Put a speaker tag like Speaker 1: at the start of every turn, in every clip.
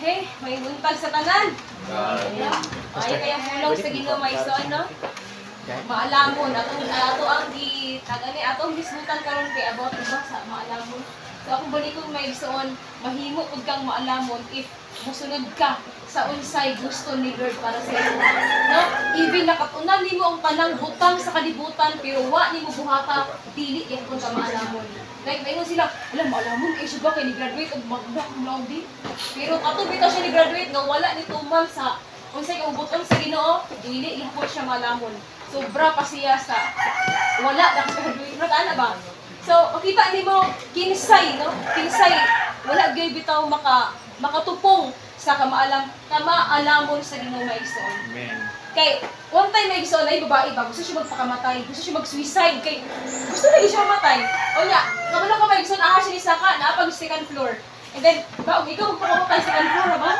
Speaker 1: Hey, may buntag sa tanan. Ay kaya hulog sa Ginoo maigsoon no. Maalamon ato ang atong gisgutan karon kay about ba sa maalamon. So akong balikong maigsoon, mahimo pud kang maalamon if musunod ka sa unsay gusto ni Lord para sa imo. No? Even nakatunan nimo ang tanang butang sa kalibutan pero wa nimo buhata, dili yan kun ka maalamon. Like maingon sila, alam maalamon kay siya ba kay ni graduate og magda cum laude. Pero ato bitaw siya ni graduate nga wala ni tuman sa unsay kaubuton sa Ginoo, dili ihapon siya maalamon. Sobra pa siya sa wala na graduate na ana ba. So, makita nimo kinsay no? Kinsay wala gyud bitaw makatupong sa kamaalamon sa Ginoo maigsoon.
Speaker 2: Amen.
Speaker 1: Kay one time maigsoon ay babae ba gusto siya magpakamatay, gusto siya mag-suicide kay gusto na siya mamatay. O nya, kabalo ka maigsoon aha siya ni saka na pag second floor. And then ba ikaw magpakamatay sa second floor ba?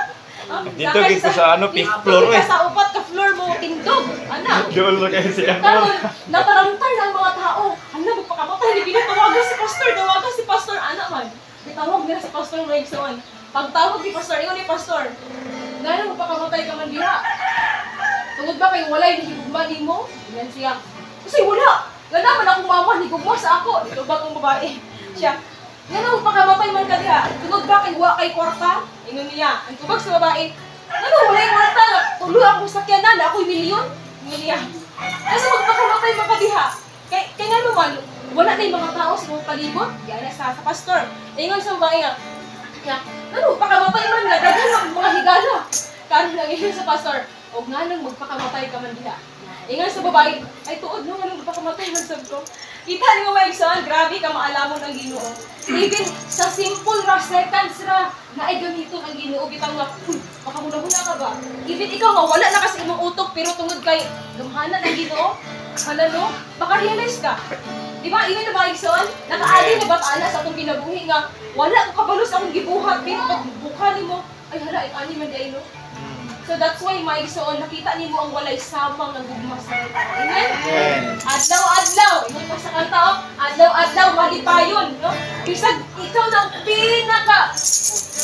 Speaker 2: Dito gid ko sa ano fifth floor eh.
Speaker 1: Sa upat ka floor mo tindog. Ana.
Speaker 2: Doon lang kayo sa floor.
Speaker 1: Karon natarantan ang mga tao. Ano magpakamatay ni pinatawagan si pastor ana man. Bitawag nila si pastor maigsoon. Pagtawag ni pastor, ingon ni pastor. Ngano magpakamatay ka man diha? Tungod ba kay walay ni higugma nimo? Yan siya. Kasi wala. Nga naman akong mama ni gugma sa ako. Dito ba kong babae? Siya. Ngano magpakamatay man ka diha? Tungod ba kay wa kay kwarta? Ingon niya. Ang tubag sa babae. Ngano walay kwarta? Tuloy akong sakyanan, ako'y milyon. Ingon niya. Ano magpakamatay man ka diha? Kay ngano man wala na yung mga tao sa mga palibot. Yan na sa pastor. Ingon sa babae nga. Kaya, ano, pakamatay man nga, daghan ang mga higala. Karon lang yun sa pastor, o nga nang magpakamatay ka man diha. Ingon sa babae, ay tuod no, nga nang magpakamatay man sab ko. Kita ni mo maigsoon, grabe ka maalamon ang Ginoo. Even sa simple ra seconds ra, naay gamiton ang Ginoo bitaw nga, makamuna-muna ka ba? Even ikaw nga wala na kasi imong utok pero tungod kay gamhanan ang Ginoo, hala no, baka realize ka. Di ba, ini na maigsoon, nakaali na batala sa atong kinabuhi nga, wala ko kabalo sa akong gibuhat, pero pag buka nimo, ay hala, ani man di no. So that's why maigsoon, nakita nimo ang walay samang nga gugma sa kita. Amen? Adlaw-adlaw, ingon pa sa kanta, adlaw-adlaw, malipayon, no? Bisag ikaw na ang pinaka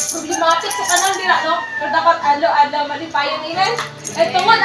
Speaker 1: problematic sa kanang dira, no? Pero dapat adlaw-adlaw malipayon, amen? Ito man,